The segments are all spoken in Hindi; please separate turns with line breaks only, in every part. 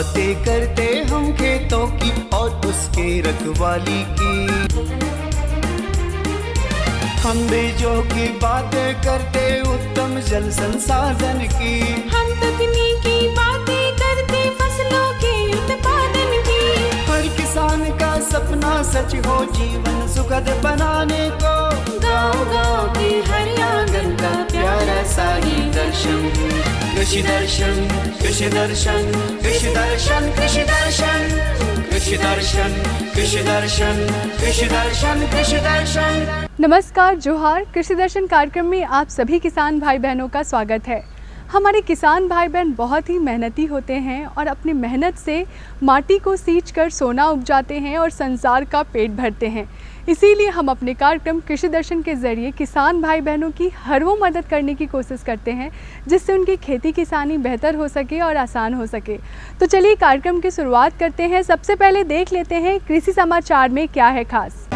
बातें करते हम खेतों की और उसके रखवाली की। हम बीजों की बातें करते उत्तम जल संसाधन की।
हम तकनीकी बातें करते फसलों के उत्पादन की।
हर किसान का सपना सच हो जीवन सुखद बनाने को।
गाँव-गाँव के हर आंगन का प्यारा सा ही दर्शन।
कृषि दर्शन, कृषि दर्शन, कृषि दर्शन, कृषि दर्शन, कृषि दर्शन, कृषि दर्शन, कृषि दर्शन, कृषि दर्शन।
नमस्कार, जोहार। कृषि दर्शन कार्यक्रम में आप सभी किसान भाई बहनों का स्वागत है। हमारे किसान भाई बहन बहुत ही मेहनती होते हैं और अपनी मेहनत से माटी को सींच कर सोना उपजाते हैं और संसार का पेट भरते हैं। इसीलिए हम अपने कार्यक्रम कृषि दर्शन के ज़रिए किसान भाई बहनों की हर वो मदद करने की कोशिश करते हैं जिससे उनकी खेती किसानी बेहतर हो सके और आसान हो सके। तो चलिए कार्यक्रम की शुरुआत करते हैं। सबसे पहले देख लेते हैं कृषि समाचार में क्या है खास।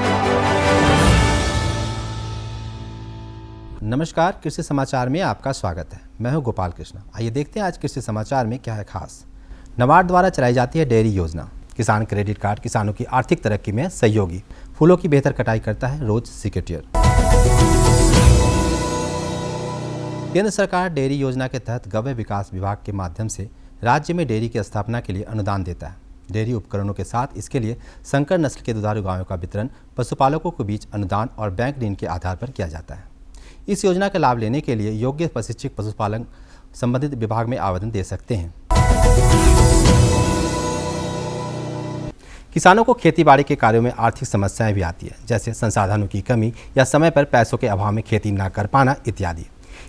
नमस्कार, कृषि समाचार में आपका स्वागत है। मैं हूं गोपाल कृष्ण। आइए देखते हैं आज कृषि समाचार में क्या है खास। नाबार्ड द्वारा चलाई जाती है डेयरी योजना। किसान क्रेडिट कार्ड किसानों की आर्थिक तरक्की में सहयोगी। फूलों की बेहतर कटाई करता है रोज सिकेटियर। केंद्र सरकार डेयरी योजना के तहत गव्य विकास विभाग के माध्यम से राज्य में डेयरी की स्थापना के लिए अनुदान देता है। डेयरी उपकरणों के साथ इसके लिए संकर नस्ल के दुधारू गायों का वितरण पशुपालकों के बीच अनुदान और बैंक ऋण के आधार पर किया जाता है। इस योजना का लाभ लेने के लिए योग्य प्रशिक्षित पशुपालन संबंधित विभाग में आवेदन दे सकते हैं। किसानों को खेतीबाड़ी के कार्यों में आर्थिक समस्याएं भी आती है, जैसे संसाधनों की कमी या समय पर पैसों के अभाव में खेती न कर पाना इत्यादि।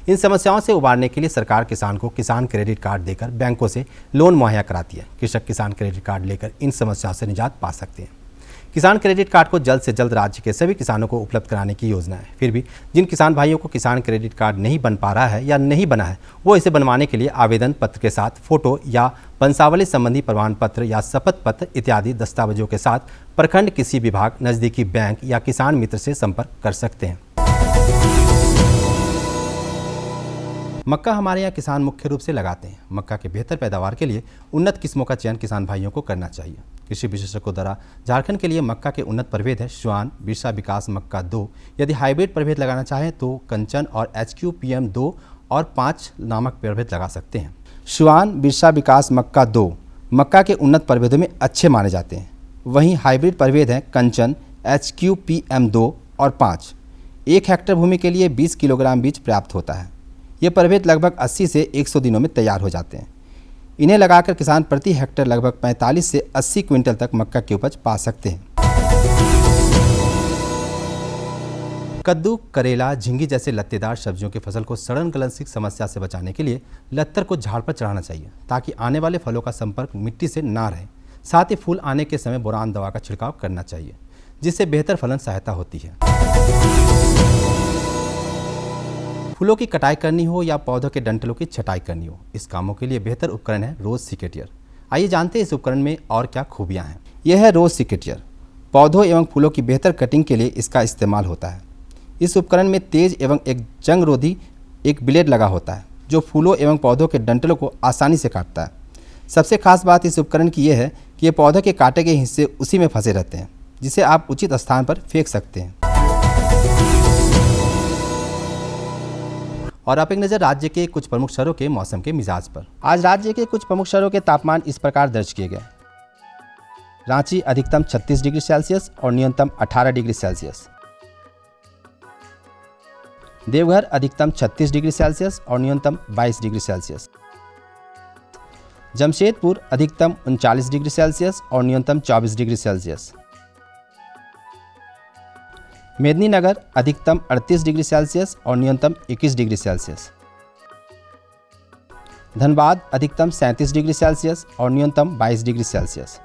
इन समस्याओं से उबारने के लिए सरकार किसान को किसान क्रेडिट कार्ड देकर बैंकों से लोन मुहैया कराती है। कृषक किसान क्रेडिट कार्ड लेकर इन समस्याओं से निजात पा सकते हैं। किसान क्रेडिट कार्ड को जल्द से जल्द राज्य के सभी किसानों को उपलब्ध कराने की योजना है। फिर भी जिन किसान भाइयों को किसान क्रेडिट कार्ड नहीं बन पा रहा है या नहीं बना है, वो इसे बनवाने के लिए आवेदन पत्र के साथ फोटो या वंशावली संबंधी प्रमाण पत्र या शपथ पत्र इत्यादि दस्तावेजों के साथ प्रखंड कृषि विभाग, नजदीकी बैंक या किसान मित्र से संपर्क कर सकते हैं। मक्का हमारे यहाँ किसान मुख्य रूप से लगाते हैं। मक्का के बेहतर पैदावार के लिए उन्नत किस्मों का चयन किसान भाइयों को करना चाहिए। कृषि विशेषज्ञों द्वारा झारखंड के लिए मक्का के उन्नत प्रभेद है श्वान, बिरसा विकास मक्का 2। यदि हाइब्रिड प्रभेद लगाना चाहें तो कंचन और HQPM 2 और 5 नामक प्रभेद लगा सकते हैं। श्वान, बिरसा विकास मक्का 2 मक्का के उन्नत प्रभेदों में अच्छे माने जाते हैं। वहीं हाइब्रिड प्रभेद हैं कंचन, HQPM 2 और 5। 1 हेक्टेयर भूमि के लिए 20 किलोग्राम बीज पर्याप्त होता है। ये प्रभेद लगभग 80 से 100 दिनों में तैयार हो जाते हैं। इन्हें लगाकर किसान प्रति हेक्टेयर लगभग 45 से 80 क्विंटल तक मक्का की उपज पा सकते हैं। कद्दू, करेला, झिंगी जैसे लत्तेदार सब्जियों की फसल को सड़न गलन की समस्या से बचाने के लिए लत्तर को झाड़ पर चढ़ाना चाहिए ताकि आने वाले फलों का संपर्क मिट्टी से ना रहे। साथ ही फूल आने के समय बोरान दवा का छिड़काव करना चाहिए, जिससे बेहतर फलन सहायता होती है। फूलों की कटाई करनी हो या पौधों के डंठलों की छटाई करनी हो, इस कामों के लिए बेहतर उपकरण है रोज सिकेटियर। आइए जानते हैं इस उपकरण में और क्या खूबियां हैं। यह है रोज सिकेटियर। पौधों एवं फूलों की बेहतर कटिंग के लिए इसका इस्तेमाल होता है। इस उपकरण में तेज एवं एक जंग रोधी एक ब्लेड लगा होता है जो फूलों एवं पौधों के डंठलों को आसानी से काटता है। सबसे खास बात इस उपकरण की यह है कि ये पौधे के काटे गए हिस्से उसी में फंसे रहते हैं, जिसे आप उचित स्थान पर फेंक सकते हैं। और अब एक नज़र राज्य के कुछ प्रमुख शहरों के मौसम के मिजाज पर। आज राज्य के कुछ प्रमुख शहरों के तापमान इस प्रकार दर्ज किए गए। रांची अधिकतम 36 डिग्री सेल्सियस और न्यूनतम 18 डिग्री सेल्सियस। देवघर अधिकतम 36 डिग्री सेल्सियस और न्यूनतम 22 डिग्री सेल्सियस। जमशेदपुर अधिकतम 39 डिग्री सेल्सियस और न्यूनतम 24 डिग्री सेल्सियस। मेदिनीनगर अधिकतम 38 डिग्री सेल्सियस और न्यूनतम 21 डिग्री सेल्सियस। धनबाद अधिकतम 37 डिग्री सेल्सियस और न्यूनतम 22 डिग्री सेल्सियस।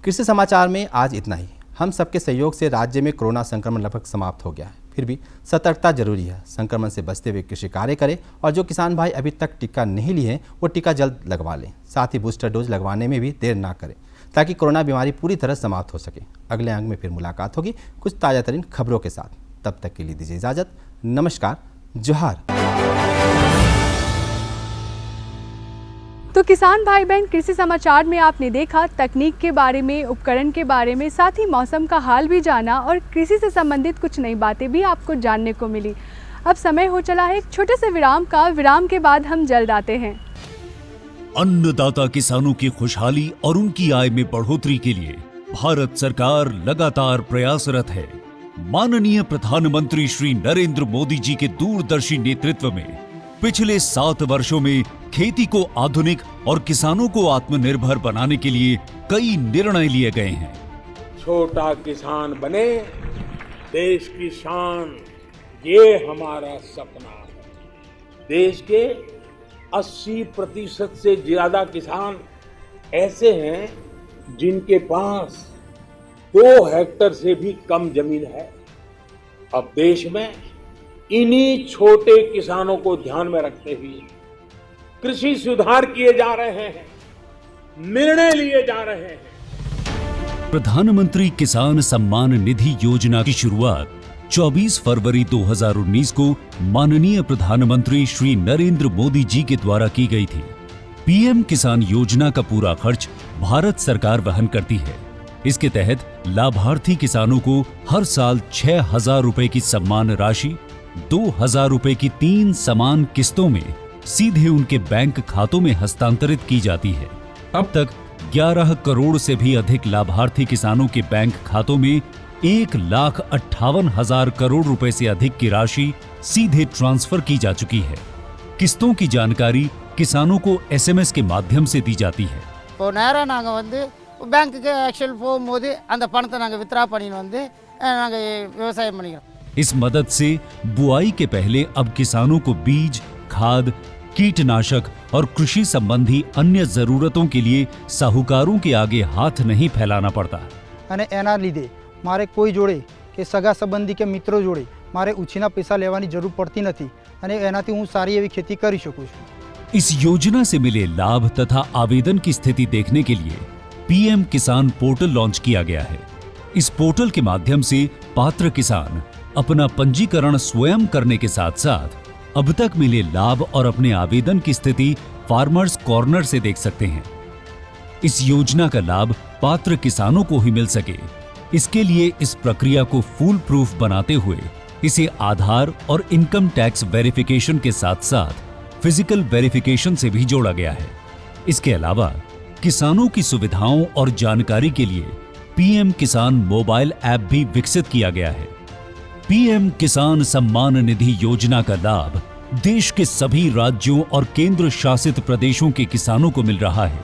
कृषि समाचार में आज इतना ही। हम सबके सहयोग से राज्य में कोरोना संक्रमण लगभग समाप्त हो गया है। फिर भी सतर्कता जरूरी है। संक्रमण से बचते हुए कृषि कार्य करें और जो किसान भाई अभी तक टीका नहीं लिए हैं वो टीका जल्द लगवा लें। साथ ही बूस्टर डोज लगवाने में भी देर ना करें ताकि कोरोना बीमारी पूरी तरह समाप्त हो सके। अगले अंक में फिर मुलाकात होगी कुछ ताज़ा तरीन खबरों के साथ। तब तक के लिए दीजिए इजाज़त। नमस्कार, जोहार।
तो किसान भाई बहन, कृषि समाचार में आपने देखा तकनीक के बारे में, उपकरण के बारे में, साथ ही मौसम का हाल भी जाना और कृषि से संबंधित कुछ नई बातें भी आपको जानने को मिली। अब समय हो चला है एक छोटे से विराम का। विराम के बाद हम जल्द आते हैं।
अन्नदाता किसानों की खुशहाली और उनकी आय में बढ़ोतरी के लिए भारत सरकार लगातार प्रयासरत है। माननीय प्रधानमंत्री श्री नरेंद्र मोदी जी के दूरदर्शी नेतृत्व में पिछले 7 वर्षों में खेती को आधुनिक और किसानों को आत्मनिर्भर बनाने के लिए कई निर्णय लिए गए हैं।
छोटा किसान बने देश की शान, ये हमारा सपना है। देश के 80% से ज्यादा किसान ऐसे हैं जिनके पास 2 हेक्टेयर से भी कम जमीन है। अब देश में इन्हीं छोटे किसानों को ध्यान में रखते हुए कृषि सुधार किए जा रहे हैं, निर्णय लिए जा रहे हैं।
प्रधानमंत्री किसान सम्मान निधि योजना की शुरुआत 24 फरवरी 2019 को माननीय प्रधानमंत्री श्री नरेंद्र मोदी जी के द्वारा की गई थी। पीएम किसान योजना का पूरा खर्च भारत सरकार वहन करती है। इसके तहत लाभार्थी किसानों को हर साल 6,000 रुपए की सम्मान राशि 2,000 रुपए की 3 समान किस्तों में सीधे उनके बैंक खातों में हस्तांतरित की जाती है। अब तक 11 करोड़ से भी अधिक लाभार्थी किसानों के बैंक खातों में 1,58,000 करोड़ रुपए से अधिक की राशि सीधे ट्रांसफर की जा चुकी है। किस्तों की जानकारी किसानों को एसएमएस के माध्यम से दी जाती है।
இப்போ நேரா நாங்க வந்து பேங்க்குக்கு ஆக்சுவல் போகும்போது அந்த பணத்தை நாங்க வித்ரா பண்ணிட்டு வந்து நாங்க விவசாயம் பண்ணிக்கிறோம்।
इस मदद से बुआई के पहले अब किसानों को बीज, खाद, कीटनाशक और कृषि संबंधी अन्य जरूरतों के लिए साहूकारों के आगे हाथ नहीं फैलाना पड़ता।
અને એના લીધે મારે કોઈ જોડે કે સગા સંબંધી કે મિત્રો જોડે મારે ઉછીના પૈસા લેવાની જરૂર પડતી નથી અને એનાથી હું સારી એવી खेती કરી શકું છું।
इस योजना से मिले लाभ तथा आवेदन की स्थिति देखने के लिए पीएम किसान पोर्टल लॉन्च किया गया है। इस पोर्टल के माध्यम से पात्र किसान अपना पंजीकरण स्वयं करने के साथ साथ अब तक मिले लाभ और अपने आवेदन की स्थिति फार्मर्स कॉर्नर से देख सकते हैं। इस योजना का लाभ पात्र किसानों को ही मिल सके, इसके लिए इस प्रक्रिया को फूल प्रूफ बनाते हुए इसे आधार और इनकम टैक्स वेरिफिकेशन के साथ साथ फिजिकल वेरिफिकेशन से भी जोड़ा गया है। इसके अलावा किसानों की सुविधाओं और जानकारी के लिए पीएम किसान मोबाइल ऐप भी विकसित किया गया है। पीएम किसान सम्मान निधि योजना का लाभ देश के सभी राज्यों और केंद्र शासित प्रदेशों के किसानों को मिल रहा है।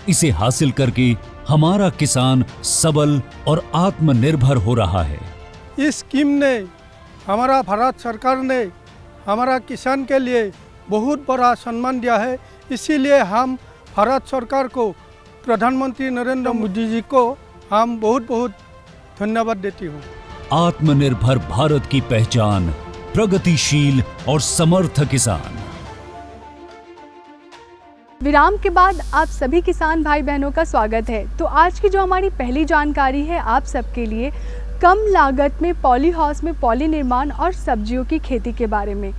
इसे हासिल करके हमारा किसान सबल और आत्मनिर्भर हो रहा है।
इस स्कीम ने हमारा भारत सरकार ने हमारा किसान के लिए बहुत बड़ा सम्मान दिया है। इसीलिए हम भारत सरकार को, प्रधानमंत्री नरेंद्र मोदी जी को हम बहुत बहुत धन्यवाद देती हूँ।
आत्मनिर्भर भारत की पहचान प्रगतिशील और समर्थ किसान।
विराम के बाद आप सभी किसान भाई बहनों का स्वागत है। तो आज की जो हमारी पहली जानकारी है आप सबके लिए कम लागत में पॉली हाउस में पॉली निर्माण और सब्जियों की खेती के बारे में।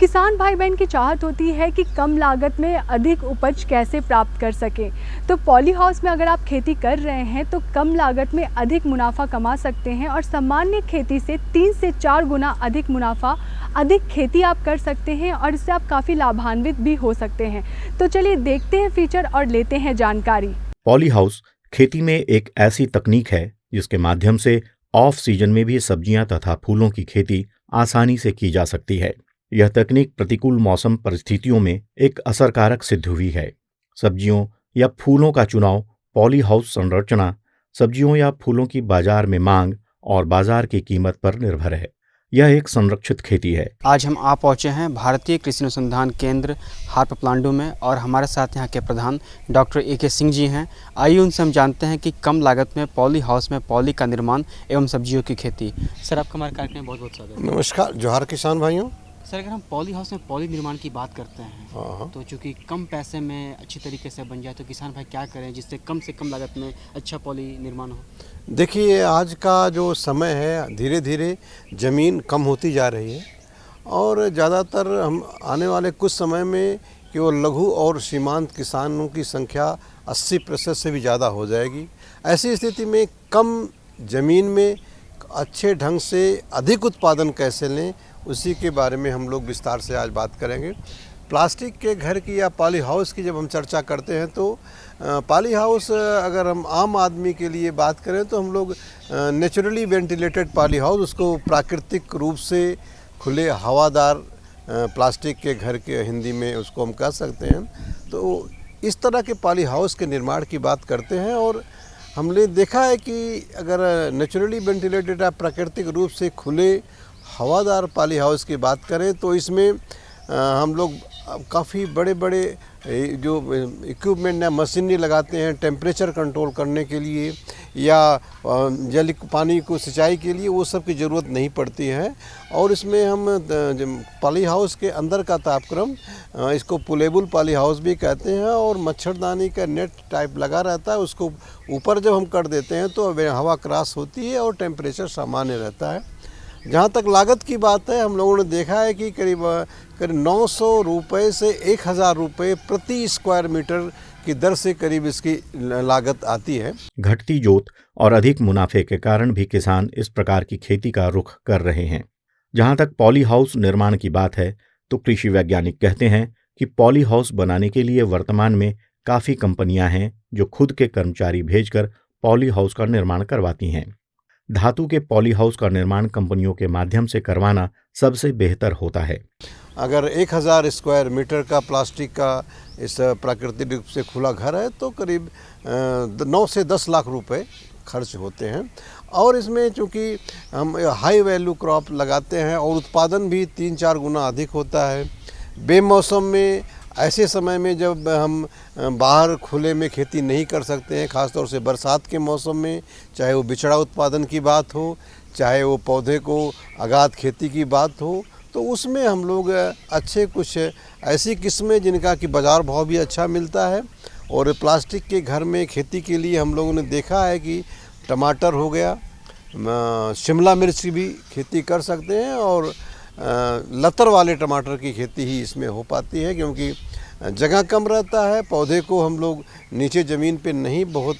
किसान भाई बहन की चाहत होती है कि कम लागत में अधिक उपज कैसे प्राप्त कर सकें। तो पॉली हाउस में अगर आप खेती कर रहे हैं तो कम लागत में अधिक मुनाफा कमा सकते हैं और सामान्य खेती से 3 से 4 गुना अधिक मुनाफा, अधिक खेती आप कर सकते हैं और इससे आप काफ़ी लाभान्वित भी हो सकते हैं। तो चलिए देखते हैं फीचर और लेते हैं जानकारी।
पॉली हाउस खेती में एक ऐसी तकनीक है जिसके माध्यम से ऑफ सीजन में भी सब्जियां तथा फूलों की खेती आसानी से की जा सकती है। यह तकनीक प्रतिकूल मौसम परिस्थितियों में एक असरकारक सिद्ध हुई है। सब्जियों या फूलों का चुनाव, पॉली हाउस संरचना सब्जियों या फूलों की बाजार में मांग और बाजार की कीमत पर निर्भर है। यह एक संरक्षित खेती है।
आज हम आ पहुँचे हैं भारतीय कृषि अनुसंधान केंद्र हार्प प्लांडू में और हमारे साथ यहाँ के प्रधान डॉक्टर ए के सिंह जी हैं। आइए उनसे हम जानते हैं कि कम लागत में पॉली हाउस में पॉली का निर्माण एवं सब्जियों की खेती। सर, आपका हमारे कार्यक्रम में बहुत बहुत स्वागत है।
नमस्कार, जोहार किसान भाइयों।
सर, अगर हम पॉली हाउस में पॉली निर्माण की बात करते हैं तो चूँकि कम पैसे में अच्छी तरीके से बन जाए तो किसान भाई क्या करें जिससे कम से कम लागत में अच्छा पॉली निर्माण हो?
देखिए, आज का जो समय है धीरे धीरे ज़मीन कम होती जा रही है और ज़्यादातर हम आने वाले कुछ समय में केवल लघु और सीमांत किसानों की संख्या 80% से भी ज़्यादा हो जाएगी। ऐसी स्थिति में कम ज़मीन में अच्छे ढंग से अधिक उत्पादन कैसे लें, उसी के बारे में हम लोग विस्तार से आज बात करेंगे। प्लास्टिक के घर की या पॉली हाउस की जब हम चर्चा करते हैं तो पॉली हाउस अगर हम आम आदमी के लिए बात करें तो हम लोग नेचुरली वेंटिलेटेड पॉली हाउस, उसको प्राकृतिक रूप से खुले हवादार प्लास्टिक के घर के हिंदी में उसको हम कह सकते हैं। तो इस तरह के पॉली हाउस के निर्माण की बात करते हैं और हमने देखा है कि अगर नेचुरली वेंटिलेटेड या प्राकृतिक रूप से खुले हवादार पॉली हाउस की बात करें तो इसमें हम लोग काफ़ी बड़े बड़े जो इक्विपमेंट या मशीनरी लगाते हैं टेम्परेचर कंट्रोल करने के लिए या जल पानी को सिंचाई के लिए, वो सब की ज़रूरत नहीं पड़ती है। और इसमें हम पॉली हाउस के अंदर का तापक्रम, इसको पुलेबल पॉली हाउस भी कहते हैं, और मच्छरदानी का नेट टाइप लगा रहता है, उसको ऊपर जब हम कर देते हैं तो हवा क्रॉस होती है और टेम्परेचर सामान्य रहता है। जहाँ तक लागत की बात है, हम लोगों ने देखा है कि करीब 900 रुपये से 1000 रुपये प्रति स्क्वायर मीटर की दर से करीब इसकी लागत आती है।
घटती जोत और अधिक मुनाफे के कारण भी किसान इस प्रकार की खेती का रुख कर रहे हैं। जहाँ तक पॉली हाउस निर्माण की बात है तो कृषि वैज्ञानिक कहते हैं कि पॉली हाउस बनाने के लिए वर्तमान में काफ़ी कंपनियां हैं जो खुद के कर्मचारी भेजकर पॉली हाउस का निर्माण करवाती हैं। धातु के पॉली हाउस का निर्माण कंपनियों के माध्यम से करवाना सबसे बेहतर होता है।
अगर 1000 स्क्वायर मीटर का प्लास्टिक का इस प्राकृतिक रूप से खुला घर है तो करीब 9 से 10 लाख रुपए खर्च होते हैं। और इसमें चूँकि हम हाई वैल्यू क्रॉप लगाते हैं और उत्पादन भी 3-4 गुना अधिक होता है। बेमौसम में, ऐसे समय में जब हम बाहर खुले में खेती नहीं कर सकते हैं, ख़ासतौर से बरसात के मौसम में, चाहे वो बिचड़ा उत्पादन की बात हो, चाहे वो पौधे को आगाद खेती की बात हो, तो उसमें हम लोग अच्छे कुछ ऐसी किस्में जिनका कि बाज़ार भाव भी अच्छा मिलता है। और प्लास्टिक के घर में खेती के लिए हम लोगों ने देखा है कि टमाटर हो गया, शिमला मिर्च की भी खेती कर सकते हैं, और लतर वाले टमाटर की खेती ही इसमें हो पाती है क्योंकि जगह कम रहता है। पौधे को हम लोग नीचे ज़मीन पे नहीं बहुत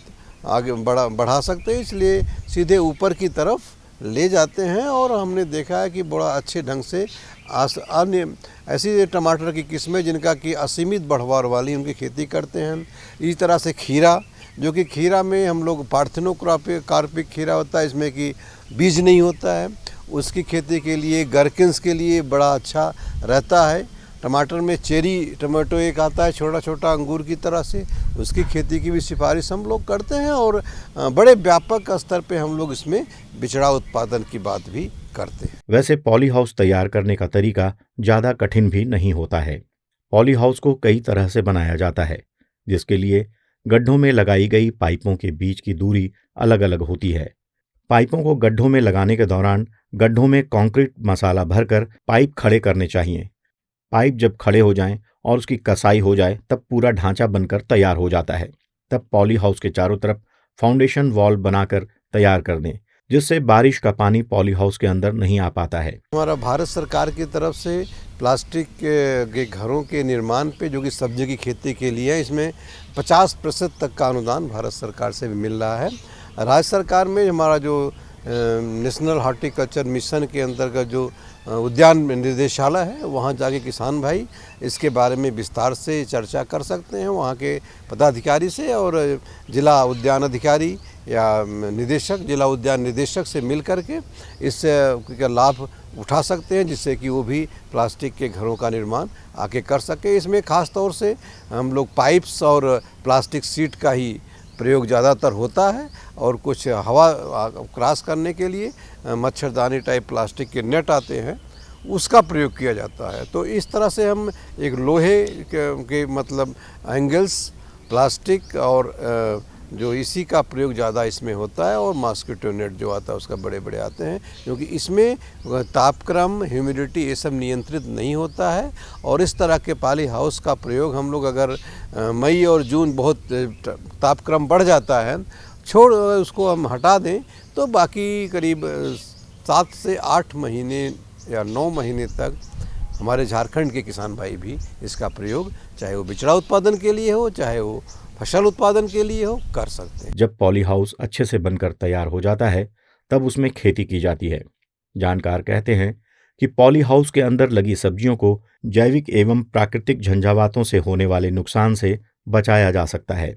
आगे बढ़ा सकते, इसलिए सीधे ऊपर की तरफ ले जाते हैं। और हमने देखा है कि बड़ा अच्छे ढंग से अन्य ऐसी टमाटर की किस्में जिनका कि असीमित बढ़वार वाली उनकी खेती करते हैं। इसी तरह से खीरा, जो कि खीरा में हम लोग पार्थेनोकार्पिक खीरा होता है, इसमें कि बीज नहीं होता है, उसकी खेती के लिए गर्किन्स के लिए बड़ा अच्छा रहता है। टमाटर में चेरी टमाटो एक आता है छोटा छोटा अंगूर की तरह से, उसकी खेती की भी सिफारिश हम लोग करते हैं। और बड़े व्यापक स्तर पे हम लोग इसमें बिचड़ा उत्पादन की बात भी करते हैं।
वैसे पॉली हाउस तैयार करने का तरीका ज़्यादा कठिन भी नहीं होता है। पॉली हाउस को कई तरह से बनाया जाता है, जिसके लिए गड्ढों में लगाई गई पाइपों के बीच की दूरी अलग अलग होती है। पाइपों को गड्ढों में लगाने के दौरान गड्ढों में कंक्रीट मसाला भरकर पाइप खड़े करने चाहिए। पाइप जब खड़े हो जाएं और उसकी कसाई हो जाए तब पूरा ढांचा बनकर तैयार हो जाता है। तब पॉली हाउस के चारों तरफ फाउंडेशन वॉल बनाकर तैयार कर दें, जिससे बारिश का पानी पॉली हाउस के अंदर नहीं आ पाता है।
हमारा भारत सरकार की तरफ से प्लास्टिक के घरों के निर्माण पे, जो कि सब्जी की खेती के लिए है, इसमें 50% तक का अनुदान भारत सरकार से भी मिल रहा है। राज्य सरकार में हमारा जो नेशनल हॉर्टिकल्चर मिशन के अंतर्गत जो उद्यान निदेशालय है, वहाँ जाके किसान भाई इसके बारे में विस्तार से चर्चा कर सकते हैं वहाँ के पदाधिकारी से, और जिला उद्यान अधिकारी या निदेशक, जिला उद्यान निदेशक से मिल करके इसका लाभ उठा सकते हैं, जिससे कि वो भी प्लास्टिक के घरों का निर्माण आके कर सके। इसमें ख़ास तौर से हम लोग पाइप्स और प्लास्टिक सीट का ही प्रयोग ज़्यादातर होता है, और कुछ हवा क्रॉस करने के लिए मच्छरदानी टाइप प्लास्टिक के नेट आते हैं, उसका प्रयोग किया जाता है। तो इस तरह से हम एक लोहे के मतलब एंगल्स, प्लास्टिक और जो इसी का प्रयोग ज़्यादा इसमें होता है, और मॉस्किटो नेट जो आता है उसका बड़े बड़े आते हैं, क्योंकि इसमें तापक्रम, ह्यूमिडिटी ये सब नियंत्रित नहीं होता है। और इस तरह के पॉली हाउस का प्रयोग हम लोग अगर मई और जून बहुत तापक्रम बढ़ जाता है, उसको हम हटा दें, तो बाकी करीब 7 से 8 महीने या 9 महीने तक हमारे झारखंड के किसान भाई भी इसका प्रयोग चाहे वो बिचड़ा उत्पादन के लिए हो, चाहे वो फसल उत्पादन के लिए हो, कर सकते हैं।
जब पॉली हाउस अच्छे से बनकर तैयार हो जाता है तब उसमें खेती की जाती है। जानकार कहते हैं कि पॉली हाउस के अंदर लगी सब्जियों को जैविक एवं प्राकृतिक झंझावातों से होने वाले नुकसान से बचाया जा सकता है।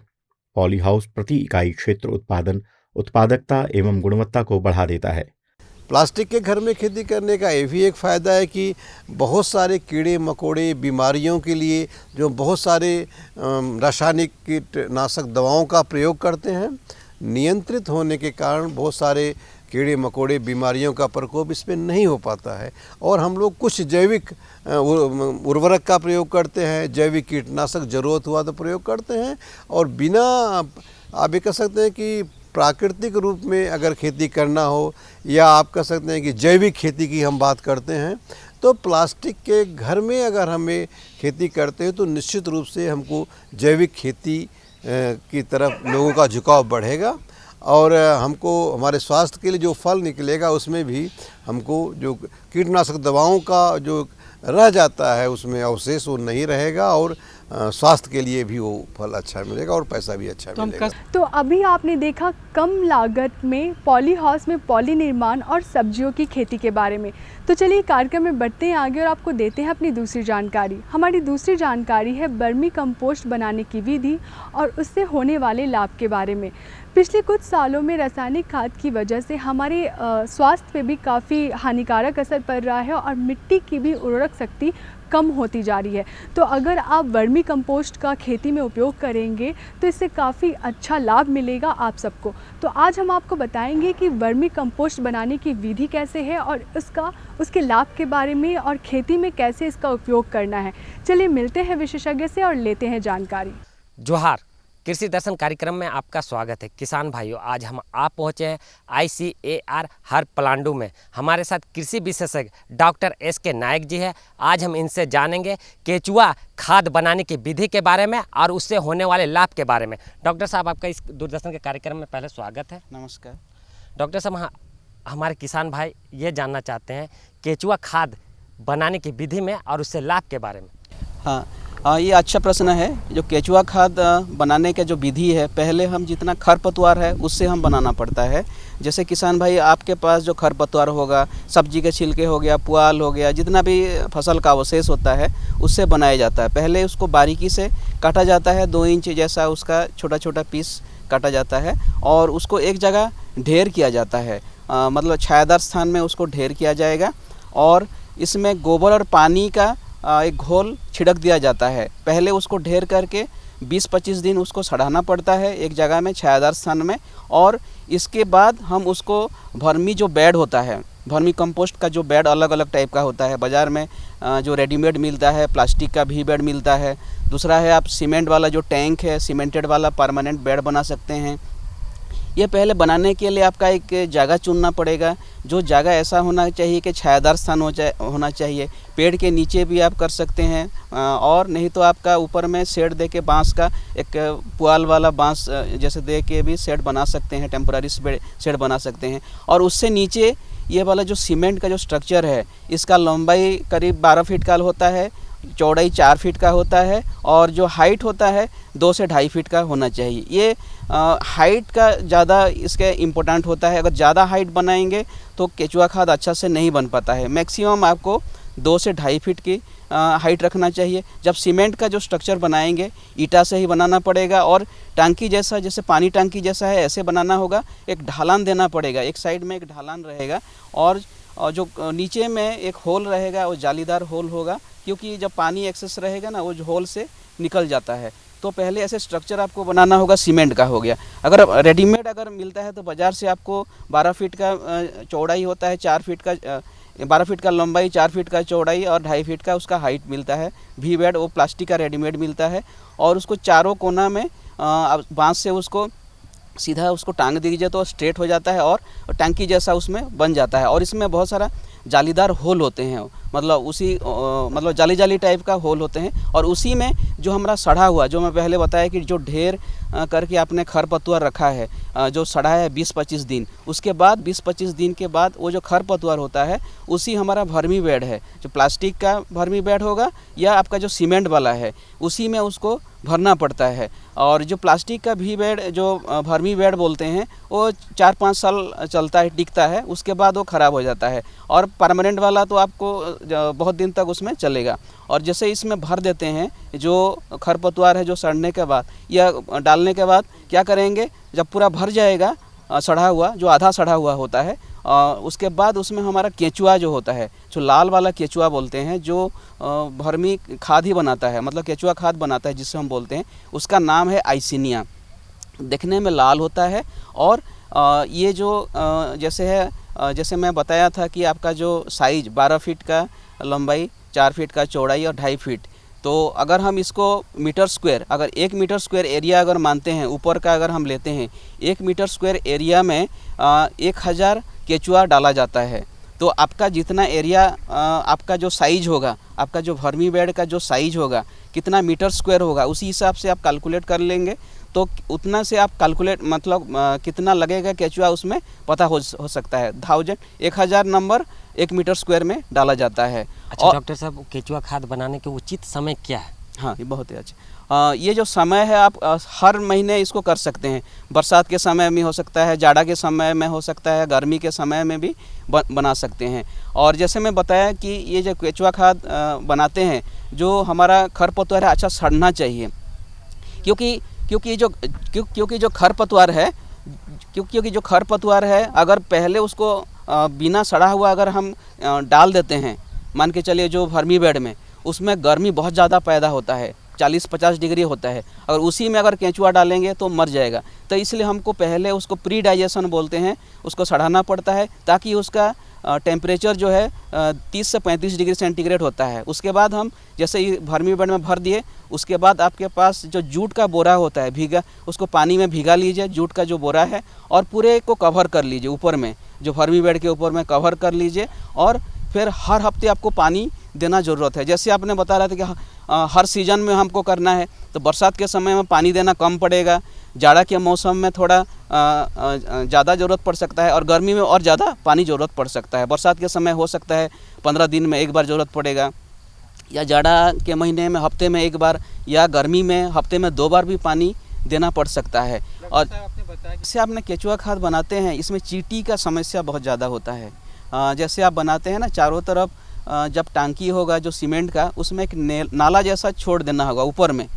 पॉली हाउस प्रति इकाई क्षेत्र उत्पादन, उत्पादकता एवं गुणवत्ता को बढ़ा देता है।
प्लास्टिक के घर में खेती करने का ये भी एक फ़ायदा है कि बहुत सारे कीड़े मकोड़े बीमारियों के लिए जो बहुत सारे रासायनिक कीटनाशक दवाओं का प्रयोग करते हैं, नियंत्रित होने के कारण बहुत सारे कीड़े मकोड़े बीमारियों का प्रकोप इस पर नहीं हो पाता है। और हम लोग कुछ जैविक उर्वरक का प्रयोग करते हैं, जैविक कीटनाशक ज़रूरत हुआ तो प्रयोग करते हैं। और बिना आप ये कह सकते हैं कि प्राकृतिक रूप में अगर खेती करना हो, या आप कह सकते हैं कि जैविक खेती की हम बात करते हैं, तो प्लास्टिक के घर में अगर हमें खेती करते हैं तो निश्चित रूप से हमको जैविक खेती की तरफ लोगों का झुकाव बढ़ेगा। और हमको हमारे स्वास्थ्य के लिए जो फल निकलेगा उसमें भी हमको जो कीटनाशक दवाओं का जो रह जाता है उसमें अवशेष वो नहीं रहेगा, और स्वास्थ्य के लिए भी वो फल अच्छा मिलेगा और पैसा भी अच्छा मिलेगा।
तो अभी आपने देखा कम लागत में पॉली हाउस में पॉली निर्माण और सब्जियों की खेती के बारे में। तो चलिए कार्यक्रम में बढ़ते हैं आगे और आपको देते हैं अपनी दूसरी जानकारी। हमारी दूसरी जानकारी है वर्मी कंपोस्ट बनाने की विधि और उससे होने वाले लाभ के बारे में। पिछले कुछ सालों में रासायनिक खाद की वजह से हमारे स्वास्थ्य पे भी काफ़ी हानिकारक असर पड़ रहा है और मिट्टी की भी उर्वरक शक्ति कम होती जा रही है। तो अगर आप वर्मी कंपोस्ट का खेती में उपयोग करेंगे तो इससे काफ़ी अच्छा लाभ मिलेगा आप सबको। तो आज हम आपको बताएंगे कि वर्मी कंपोस्ट बनाने की विधि कैसे है और उसके लाभ के बारे में और खेती में कैसे इसका उपयोग करना है। चलिए मिलते हैं विशेषज्ञ से और लेते हैं जानकारी।
जोहार, कृषि दर्शन कार्यक्रम में आपका स्वागत है। किसान भाइयों, आज हम आप पहुँचे हैं ICAR हर पलांडू में। हमारे साथ कृषि विशेषज्ञ डॉक्टर SK नायक जी है। आज हम इनसे जानेंगे केचुआ खाद बनाने की विधि के बारे में और उससे होने वाले लाभ के बारे में। डॉक्टर साहब, आपका इस दूरदर्शन के कार्यक्रम में पहले स्वागत है।
नमस्कार।
डॉक्टर साहब, हमारे किसान भाई ये जानना चाहते हैं केचुआ खाद बनाने की विधि में और उससे लाभ के बारे में।
हाँ, ये अच्छा प्रश्न है। जो केचुआ खाद बनाने का जो विधि है, पहले हम जितना खरपतवार है उससे हम बनाना पड़ता है। जैसे किसान भाई, आपके पास जो खरपतवार होगा, सब्जी के छिलके हो गया, पुआल हो गया, जितना भी फसल का अवशेष होता है उससे बनाया जाता है। पहले उसको बारीकी से काटा जाता है, 2 इंच जैसा उसका छोटा छोटा पीस काटा जाता है और उसको एक जगह ढेर किया जाता है, मतलब छायादार स्थान में उसको ढेर किया जाएगा। और इसमें गोबर और पानी का एक घोल छिड़क दिया जाता है। पहले उसको ढेर करके 20-25 दिन उसको सड़ाना पड़ता है एक जगह में छायादार स्थान में। और इसके बाद हम उसको वर्मी जो बेड होता है, वर्मी कंपोस्ट का जो बेड अलग अलग टाइप का होता है, बाज़ार में जो रेडीमेड मिलता है, प्लास्टिक का भी बेड मिलता है। दूसरा है आप सीमेंट वाला जो टैंक है, सीमेंटेड वाला परमानेंट बेड बना सकते हैं। ये पहले बनाने के लिए आपका एक जगह चुनना पड़ेगा। जो जगह ऐसा होना चाहिए कि छायादार स्थान होना चाहिए। पेड़ के नीचे भी आप कर सकते हैं, और नहीं तो आपका ऊपर में शेड दे के बाँस का एक पुआल वाला बाँस जैसे दे के भी शेड बना सकते हैं, टेम्पररी शेड बना सकते हैं। और उससे नीचे ये वाला जो सीमेंट का जो स्ट्रक्चर है, इसका लंबाई करीब 12 फीट का होता है, चौड़ाई 4 फीट का होता है और जो हाइट होता है 2 से 2.5 फीट का होना चाहिए। ये हाइट का ज़्यादा इसके इम्पोर्टेंट होता है। अगर ज़्यादा हाइट बनाएंगे तो केचुआ खाद अच्छा से नहीं बन पाता है। मैक्सिमम आपको 2 से 2.5 फीट की हाइट रखना चाहिए। जब सीमेंट का जो स्ट्रक्चर बनाएंगे ईटा से ही बनाना पड़ेगा और टांकी जैसा, जैसे पानी टांकी जैसा है ऐसे बनाना होगा। एक ढालान देना पड़ेगा, एक साइड में एक ढालान रहेगा और जो नीचे में एक होल रहेगा वो जालीदार होल होगा, क्योंकि जब पानी एक्सेस रहेगा ना वो होल से निकल जाता है। तो पहले ऐसे स्ट्रक्चर आपको बनाना होगा। सीमेंट का हो गया। अगर रेडीमेड अगर मिलता है तो बाज़ार से आपको 12 फीट का चौड़ाई होता है, 4 फीट का 12 फीट का लंबाई, 4 फीट का चौड़ाई और 2.5 फीट का उसका हाइट मिलता है। वी बेड वो प्लास्टिक का रेडीमेड मिलता है और उसको चारों कोना में बाँस से उसको सीधा उसको टांग दीजिए तो स्ट्रेट हो जाता है और टंकी जैसा उसमें बन जाता है। और इसमें बहुत सारा जालीदार होल होते हैं, मतलब उसी मतलब जाली जाली टाइप का होल होते हैं, और उसी में जो हमारा सड़ा हुआ, जो मैं पहले बताया कि जो ढेर करके आपने खरपतवार रखा है, जो सड़ा है 20-25 दिन, उसके बाद 20-25 दिन के बाद वो जो खरपतवार होता है उसी हमारा भर्मी बेड है, जो प्लास्टिक का भर्मी बेड होगा या आपका जो सीमेंट वाला है, उसी में उसको भरना पड़ता है। और जो प्लास्टिक का भी बेड, जो भर्मी बेड बोलते हैं, वो 4-5 साल चलता है, टिकता है, उसके बाद वो ख़राब हो जाता है। और परमानेंट वाला तो आपको बहुत दिन तक उसमें चलेगा। और जैसे इसमें भर देते हैं जो खरपतवार है, जो सड़ने के बाद या डालने के बाद क्या करेंगे, जब पूरा भर जाएगा सड़ा हुआ, जो आधा सड़ा हुआ होता है, उसके बाद उसमें हमारा केचुआ जो होता है, जो लाल वाला केचुआ बोलते हैं, जो भर्मी खाद ही बनाता है, मतलब केचुआ खाद बनाता है जिसे हम बोलते हैं, उसका नाम है आइसिनिया। दिखने में लाल होता है। और ये जो जैसे है, जैसे मैं बताया था कि आपका जो साइज 12 फीट का लंबाई, 4 फीट का चौड़ाई और 2.5 फीट, तो अगर हम इसको मीटर स्क्वायर, अगर 1 मीटर स्क्वायर एरिया अगर मानते हैं, ऊपर का अगर हम लेते हैं, 1 मीटर स्क्वायर एरिया में 1000 केचुआ डाला जाता है। तो आपका जितना एरिया, आपका जो साइज होगा, आपका जो भर्मी बेड का जो साइज होगा, कितना मीटर स्क्वायर होगा, उसी हिसाब से आप कैलकुलेट कर लेंगे, तो उतना से आप कैलकुलेट, मतलब कितना लगेगा केचुआ उसमें पता हो सकता है। 1000 नंबर 1 मीटर स्क्वायर में डाला जाता है।
अच्छा डॉक्टर साहब, केचुआ खाद बनाने के उचित समय क्या है?
हाँ, ये बहुत ही अच्छा। ये जो समय है, आप हर महीने इसको कर सकते हैं। बरसात के समय में हो सकता है, जाड़ा के समय में हो सकता है, गर्मी के समय में भी बना सकते हैं। और जैसे मैं बताया कि ये जो केचुआ खाद बनाते हैं, जो हमारा खरपतवार है, अच्छा सड़ना चाहिए, क्योंकि जो खरपतवार है, अगर पहले उसको बिना सड़ा हुआ अगर हम डाल देते हैं, मान के चलिए जो भर्मी बेड में, उसमें गर्मी बहुत ज़्यादा पैदा होता है, 40-50 डिग्री होता है, और उसी में अगर केंचुआ डालेंगे तो मर जाएगा। तो इसलिए हमको पहले उसको प्री डाइजेशन बोलते हैं, उसको सड़ाना पड़ता है, ताकि उसका टेम्परेचर जो है 30 से 35 डिग्री सेंटीग्रेड होता है। उसके बाद हम जैसे ही भर्मी बेड में भर दिए, उसके बाद आपके पास जो जूट का बोरा होता है भीगा, उसको पानी में भिगा लीजिए, जूट का जो बोरा है, और पूरे को कवर कर लीजिए, ऊपर में जो भर्मी बेड के ऊपर में कवर कर लीजिए। और फिर हर हफ्ते आपको पानी देना ज़रूरत है। जैसे आपने बता रहा था कि हर सीज़न में हमको करना है, तो बरसात के समय में पानी देना कम पड़ेगा, जाड़ा के मौसम में थोड़ा ज़्यादा ज़रूरत पड़ सकता है, और गर्मी में और ज़्यादा पानी ज़रूरत पड़ सकता है। बरसात के समय हो सकता है 15 दिन में एक बार ज़रूरत पड़ेगा, या जाड़ा के महीने में हफ्ते में एक बार, या गर्मी में हफ्ते में 2 बार भी पानी देना पड़ सकता है। और जैसे आपने केचुआ खाद बनाते हैं, इसमें चींटी का समस्या बहुत ज़्यादा होता है। जैसे आप बनाते हैं ना, चारों तरफ जब टांकी होगा जो सीमेंट का, उसमें एक नाला जैसा छोड़ देना होगा ऊपर में,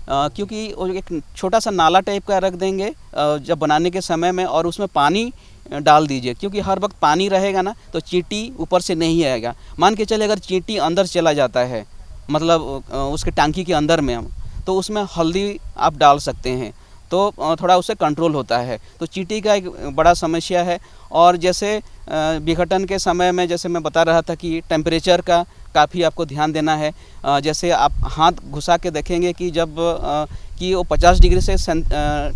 क्योंकि एक छोटा सा नाला टाइप का रख देंगे जब बनाने के समय में, और उसमें पानी डाल दीजिए, क्योंकि हर वक्त पानी रहेगा ना तो चींटी ऊपर से नहीं आएगा। मान के चले अगर चींटी अंदर चला जाता है, मतलब उसके टांकी के अंदर में, तो उसमें हल्दी आप डाल सकते हैं, तो थोड़ा उससे कंट्रोल होता है। तो चींटी का एक बड़ा समस्या है। और जैसे विघटन के समय में, जैसे मैं बता रहा था कि टेम्परेचर का काफ़ी आपको ध्यान देना है। जैसे आप हाथ घुसा के देखेंगे कि जब कि वो 50 डिग्री से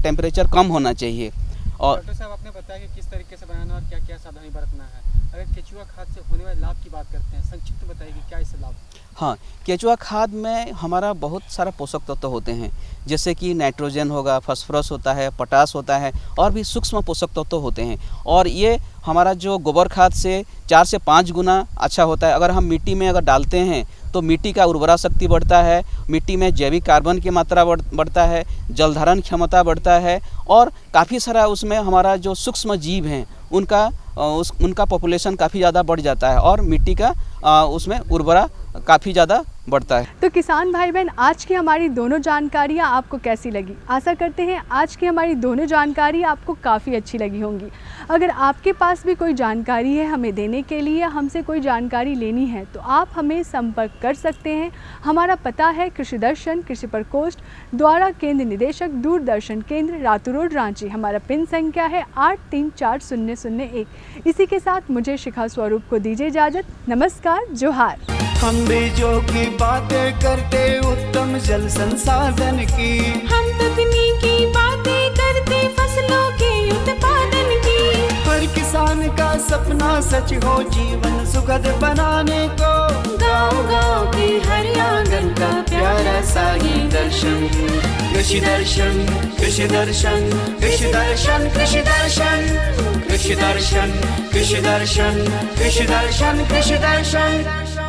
टेम्परेचर कम होना चाहिए। और
डॉक्टर साहब, आपने बताया कि किस तरीके से बनाना और क्या क्या सावधानी बरतना है। अगर केचुआ खाद से होने वाले लाभ की बात करते हैं, संक्षिप्त में बताइए कि क्या इससे लाभ?
हाँ, केचुआ खाद में हमारा बहुत सारा पोषक तत्व होते हैं, जैसे कि नाइट्रोजन होगा, फास्फोरस होता है, पोटास होता है, और भी सूक्ष्म पोषक तत्व होते हैं। और ये हमारा जो गोबर खाद से 4 से 5 गुना अच्छा होता है। अगर हम मिट्टी में अगर डालते हैं तो मिट्टी का उर्वरा शक्ति बढ़ता है, मिट्टी में जैविक कार्बन की मात्रा बढ़ता है, जलधारण क्षमता बढ़ता है, और काफ़ी सारा उसमें हमारा जो सूक्ष्म जीव हैं उनका पॉपुलेशन काफ़ी ज़्यादा बढ़ जाता है, और मिट्टी का उसमें उर्वरा काफ़ी ज़्यादा बढ़ता है।
तो किसान भाई बहन, आज की हमारी दोनों जानकारियाँ आपको कैसी लगी? आशा करते हैं आज की हमारी दोनों जानकारी आपको काफ़ी अच्छी लगी होंगी। अगर आपके पास भी कोई जानकारी है हमें देने के लिए, हमसे कोई जानकारी लेनी है, तो आप हमें संपर्क कर सकते हैं। हमारा पता है कृषि दर्शन, कृषि प्रकोष्ठ, द्वारा केंद्र निदेशक, दूरदर्शन केंद्र, रातू रोड, रांची। हमारा पिन संख्या है 834001। इसी के साथ मुझे शिखा स्वरूप को दीजिए इजाज़त। नमस्कार, जोहार।
हम बीजों की बातें करते उत्तम जल संसाधन की,
हम तकनीकी बातें करते फसलों के उत्पादन की।
हर हर किसान का सपना सच हो, जीवन सुखद बनाने को।
गाँव गाँव के हर आंगन का
प्यारा सा ये दर्शन। कृषि दर्शन, कृषि दर्शन, कृषि दर्शन, कृषि दर्शन, कृषि दर्शन, कृषि दर्शन, कृषि दर्शन, कृषि दर्शन।